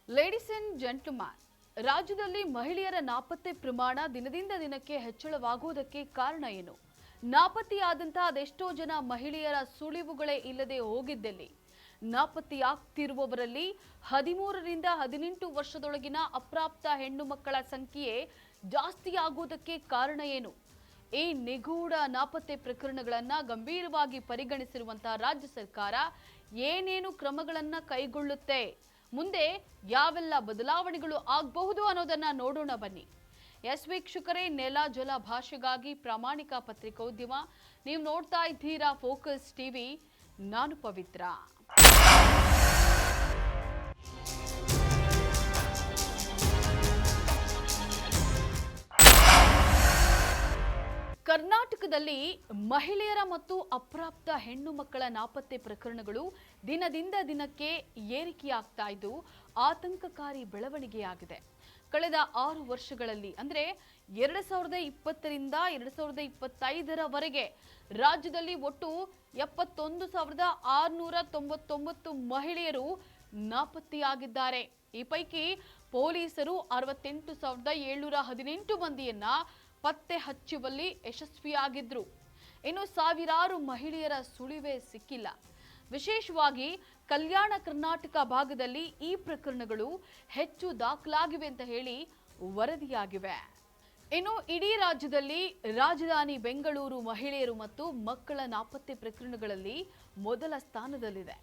Ladies and gentleman, ರಾಜ್ಯದಲ್ಲಿ ಮಹಿಳೆಯರ ನಾಪತ್ತೆ ಪ್ರಮಾಣ ದಿನದಿಂದ ದಿನಕ್ಕೆ ಹೆಚ್ಚಳವಾಗುವುದಕ್ಕೆ ಕಾರಣ ಏನು? ನಾಪತ್ತೆಯಾದಂತಹ ಅದೆಷ್ಟೋ ಜನ ಮಹಿಳೆಯರ ಸುಳಿವುಗಳೇ ಇಲ್ಲದೆ ಹೋಗಿದ್ದಲ್ಲಿ ನಾಪತ್ತೆಯಾಗ್ತಿರುವವರಲ್ಲಿ 13 ರಿಂದ 18 ವರ್ಷದೊಳಗಿನ ಅಪ್ರಾಪ್ತ ಹೆಣ್ಣು ಮಕ್ಕಳ ಸಂಖ್ಯೆ ಜಾಸ್ತಿ ಆಗುವುದಕ್ಕೆ ಕಾರಣ ಏನು? ಈ ನಿಗೂಢ ನಾಪತ್ತೆ ಪ್ರಕರಣಗಳನ್ನು ಗಂಭೀರವಾಗಿ ಪರಿಗಣಿಸಿರುವಂತಹ ರಾಜ್ಯ ಸರ್ಕಾರ ಏನೇನು ಕ್ರಮಗಳನ್ನು ಕೈಗೊಳ್ಳುತ್ತೆ, ಮುಂದೆ ಯಾವೆಲ್ಲ ಬದಲಾವಣೆಗಳು ಆಗಬಹುದು ಅನ್ನೋದನ್ನ ನೋಡೋಣ ಬನ್ನಿ. ಎಸ್ ವೀಕ್ಷಕರೇ, ನೆಲ ಜಲ ಭಾಷೆಗಾಗಿ ಪ್ರಾಮಾಣಿಕ ಪತ್ರಿಕೋದ್ಯಮ, ನೀವು ನೋಡ್ತಾ ಇದ್ದೀರಾ ಫೋಕಸ್ ಟಿವಿ. ನಾನು ಪವಿತ್ರ. ಕರ್ನಾಟಕದಲ್ಲಿ ಮಹಿಳೆಯರ ಮತ್ತು ಅಪ್ರಾಪ್ತ ಹೆಣ್ಣು ಮಕ್ಕಳ ನಾಪತ್ತೆ ಪ್ರಕರಣಗಳು ದಿನದಿಂದ ದಿನಕ್ಕೆ ಏರಿಕೆಯಾಗ್ತಾ ಇದ್ದು ಆತಂಕಕಾರಿ ಬೆಳವಣಿಗೆಯಾಗಿದೆ. ಕಳೆದ 6 ವರ್ಷಗಳಲ್ಲಿ ಅಂದರೆ 2020ರಿಂದ 2025ರವರೆಗೆ ರಾಜ್ಯದಲ್ಲಿ ಒಟ್ಟು 71,699 ಮಹಿಳೆಯರು ನಾಪತ್ತೆಯಾಗಿದ್ದಾರೆ. ಈ ಪೈಕಿ ಪೊಲೀಸರು 68,718 ಮಂದಿಯನ್ನ ಪತ್ತೆ ಹಚ್ಚುವಲ್ಲಿ ಯಶಸ್ವಿಯಾಗಿದ್ರು. ಇನ್ನು ಸಾವಿರಾರು ಮಹಿಳೆಯರ ಸುಳಿವೇ ಸಿಕ್ಕಿಲ್ಲ. ವಿಶೇಷವಾಗಿ ಕಲ್ಯಾಣ ಕರ್ನಾಟಕ ಭಾಗದಲ್ಲಿ ಈ ಪ್ರಕರಣಗಳು ಹೆಚ್ಚು ದಾಖಲಾಗಿವೆ ಅಂತ ಹೇಳಿ ವರದಿಯಾಗಿವೆ. ಇನ್ನು ಇಡೀ ರಾಜ್ಯದಲ್ಲಿ ರಾಜಧಾನಿ ಬೆಂಗಳೂರು ಮಹಿಳೆಯರು ಮತ್ತು ಮಕ್ಕಳ ನಾಪತ್ತೆ ಪ್ರಕರಣಗಳಲ್ಲಿ ಮೊದಲ ಸ್ಥಾನದಲ್ಲಿದೆ.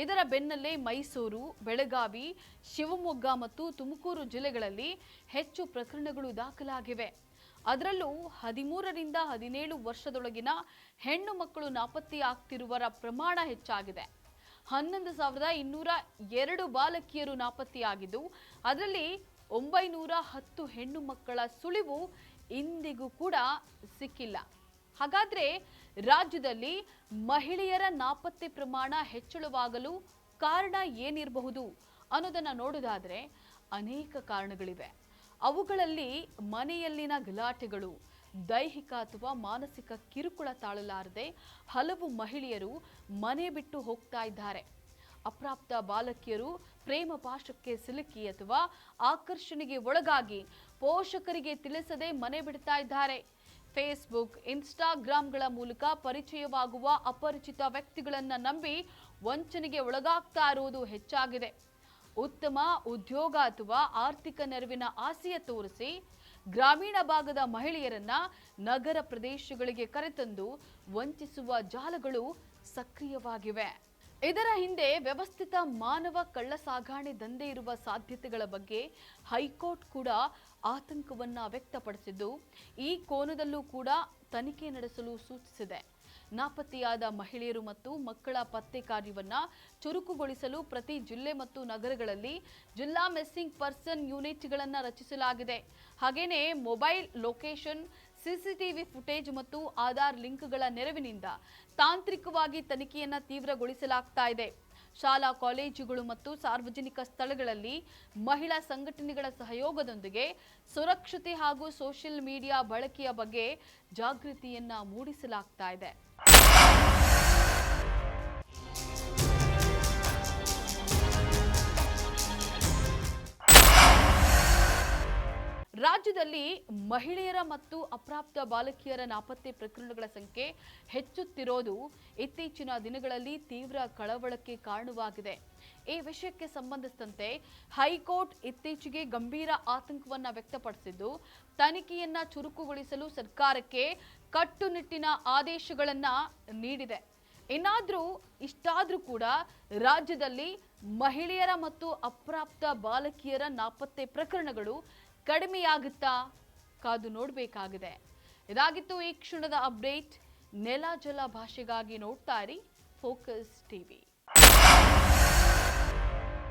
ಇದರ ಬೆನ್ನಲ್ಲೇ ಮೈಸೂರು, ಬೆಳಗಾವಿ, ಶಿವಮೊಗ್ಗ ಮತ್ತು ತುಮಕೂರು ಜಿಲ್ಲೆಗಳಲ್ಲಿ ಹೆಚ್ಚು ಪ್ರಕರಣಗಳು ದಾಖಲಾಗಿವೆ. ಅದರಲ್ಲೂ 13 ರಿಂದ 17 ವರ್ಷದೊಳಗಿನ ಹೆಣ್ಣು ಮಕ್ಕಳು ನಾಪತ್ತೆಯಾಗ್ತಿರುವವರ ಪ್ರಮಾಣ ಹೆಚ್ಚಾಗಿದೆ. 11,202 ಬಾಲಕಿಯರು ನಾಪತ್ತೆಯಾಗಿದ್ದು ಅದರಲ್ಲಿ 910 ಹೆಣ್ಣು ಮಕ್ಕಳ ಸುಳಿವು ಇಂದಿಗೂ ಕೂಡ ಸಿಕ್ಕಿಲ್ಲ. ಹಾಗಾದ್ರೆ ರಾಜ್ಯದಲ್ಲಿ ಮಹಿಳೆಯರ ನಾಪತ್ತೆ ಪ್ರಮಾಣ ಹೆಚ್ಚಳವಾಗಲು ಕಾರಣ ಏನಿರಬಹುದು ಅನ್ನೋದನ್ನ ನೋಡೋದಾದ್ರೆ ಅನೇಕ ಕಾರಣಗಳಿವೆ. ಅವುಗಳಲ್ಲಿ ಮನೆಯಲ್ಲಿನ ಗಲಾಟೆಗಳು, ದೈಹಿಕ ಅಥವಾ ಮಾನಸಿಕ ಕಿರುಕುಳ ತಾಳಲಾರದೆ ಹಲವು ಮಹಿಳೆಯರು ಮನೆ ಬಿಟ್ಟು ಹೋಗ್ತಾ ಇದ್ದಾರೆ. ಅಪ್ರಾಪ್ತ ಬಾಲಕಿಯರು ಪ್ರೇಮ ಪಾಶಕ್ಕೆ ಸಿಲುಕಿ ಅಥವಾ ಆಕರ್ಷಣೆಗೆ ಒಳಗಾಗಿ ಪೋಷಕರಿಗೆ ತಿಳಿಸದೆ ಮನೆ ಬಿಡ್ತಾ ಇದ್ದಾರೆ. ಫೇಸ್ಬುಕ್, ಇನ್ಸ್ಟಾಗ್ರಾಂಗಳ ಮೂಲಕ ಪರಿಚಯವಾಗುವ ಅಪರಿಚಿತ ವ್ಯಕ್ತಿಗಳನ್ನ ನಂಬಿ ವಂಚನೆಗೆ ಒಳಗಾಗ್ತಾ ಇರುವುದು ಹೆಚ್ಚಾಗಿದೆ. ಉತ್ತಮ ಉದ್ಯೋಗ ಅಥವಾ ಆರ್ಥಿಕ ನೆರವಿನ ಆಸೆಯ ತೋರಿಸಿ ಗ್ರಾಮೀಣ ಭಾಗದ ಮಹಿಳೆಯರನ್ನ ನಗರ ಪ್ರದೇಶಗಳಿಗೆ ಕರೆತಂದು ವಂಚಿಸುವ ಜಾಲಗಳು ಸಕ್ರಿಯವಾಗಿವೆ. ಇದರ ಹಿಂದೆ ವ್ಯವಸ್ಥಿತ ಮಾನವ ಕಳ್ಳ ಸಾಗಣೆ ದಂಧೆ ಇರುವ ಸಾಧ್ಯತೆಗಳ ಬಗ್ಗೆ ಹೈಕೋರ್ಟ್ ಕೂಡ ಆತಂಕವನ್ನ ವ್ಯಕ್ತಪಡಿಸಿದ್ದು ಈ ಕೋನದಲ್ಲೂ ಕೂಡ ತನಿಖೆ ನಡೆಸಲು ಸೂಚಿಸಿದೆ. ನಾಪತ್ತೆಯಾದ ಮಹಿಳೆಯರು ಮತ್ತು ಮಕ್ಕಳ ಪತ್ತೆ ಕಾರ್ಯವನ್ನ ಚುರುಕುಗೊಳಿಸಲು ಪ್ರತಿ ಜಿಲ್ಲೆ ಮತ್ತು ನಗರಗಳಲ್ಲಿ ಜಿಲ್ಲಾ ಮಿಸ್ಸಿಂಗ್ ಪರ್ಸನ್ ಯೂನಿಟ್ಗಳನ್ನು ರಚಿಸಲಾಗಿದೆ. ಹಾಗೇನೇ ಮೊಬೈಲ್ ಲೊಕೇಶನ್, ಸಿಸಿಟಿವಿ ಫುಟೇಜ್ ಮತ್ತು ಆಧಾರ್ ಲಿಂಕ್ಗಳ ನೆರವಿನಿಂದ ತಾಂತ್ರಿಕವಾಗಿ ತನಿಖೆಯನ್ನ ತೀವ್ರಗೊಳಿಸಲಾಗ್ತಾ ಇದೆ. ಶಾಲಾ ಕಾಲೇಜುಗಳು ಮತ್ತು ಸಾರ್ವಜನಿಕ ಸ್ಥಳಗಳಲ್ಲಿ ಮಹಿಳಾ ಸಂಘಟನೆಗಳ ಸಹಯೋಗದೊಂದಿಗೆ ಸುರಕ್ಷತೆ ಹಾಗೂ ಸೋಷಿಯಲ್ ಮೀಡಿಯಾ ಬಳಕೆಯ ಬಗ್ಗೆ ಜಾಗೃತಿಯನ್ನ ಮೂಡಿಸಲಾಗ್ತಾ ಇದೆ. ರಾಜ್ಯದಲ್ಲಿ ಮಹಿಳೆಯರ ಮತ್ತು ಅಪ್ರಾಪ್ತ ಬಾಲಕಿಯರ ನಾಪತ್ತೆ ಪ್ರಕರಣಗಳ ಸಂಖ್ಯೆ ಹೆಚ್ಚುತ್ತಿರೋದು ಇತ್ತೀಚಿನ ದಿನಗಳಲ್ಲಿ ತೀವ್ರ ಕಳವಳಕ್ಕೆ ಕಾರಣವಾಗಿದೆ. ಈ ವಿಷಯಕ್ಕೆ ಸಂಬಂಧಿಸಿದಂತೆ ಹೈಕೋರ್ಟ್ ಇತ್ತೀಚೆಗೆ ಗಂಭೀರ ಆತಂಕವನ್ನ ವ್ಯಕ್ತಪಡಿಸಿದ್ದು ತನಿಖೆಯನ್ನ ಚುರುಕುಗೊಳಿಸಲು ಸರ್ಕಾರಕ್ಕೆ ಕಟ್ಟುನಿಟ್ಟಿನ ಆದೇಶಗಳನ್ನ ನೀಡಿದೆ. ಇಷ್ಟಾದ್ರೂ ಕೂಡ ರಾಜ್ಯದಲ್ಲಿ ಮಹಿಳೆಯರ ಮತ್ತು ಅಪ್ರಾಪ್ತ ಬಾಲಕಿಯರ ನಾಪತ್ತೆ ಪ್ರಕರಣಗಳು ಕಡಿಮೆಯಾಗುತ್ತಾ? ಕಾದು ನೋಡಬೇಕಾಗಿದೆ. ಇದಾಗಿತ್ತು ಈ ಕ್ಷಣದ ಅಪ್ಡೇಟ್. ನೆಲ ಜಲ ಭಾಷೆಗಾಗಿ ನೋಡ್ತಾ ಇರಿ ಫೋಕಸ್ ಟಿವಿ.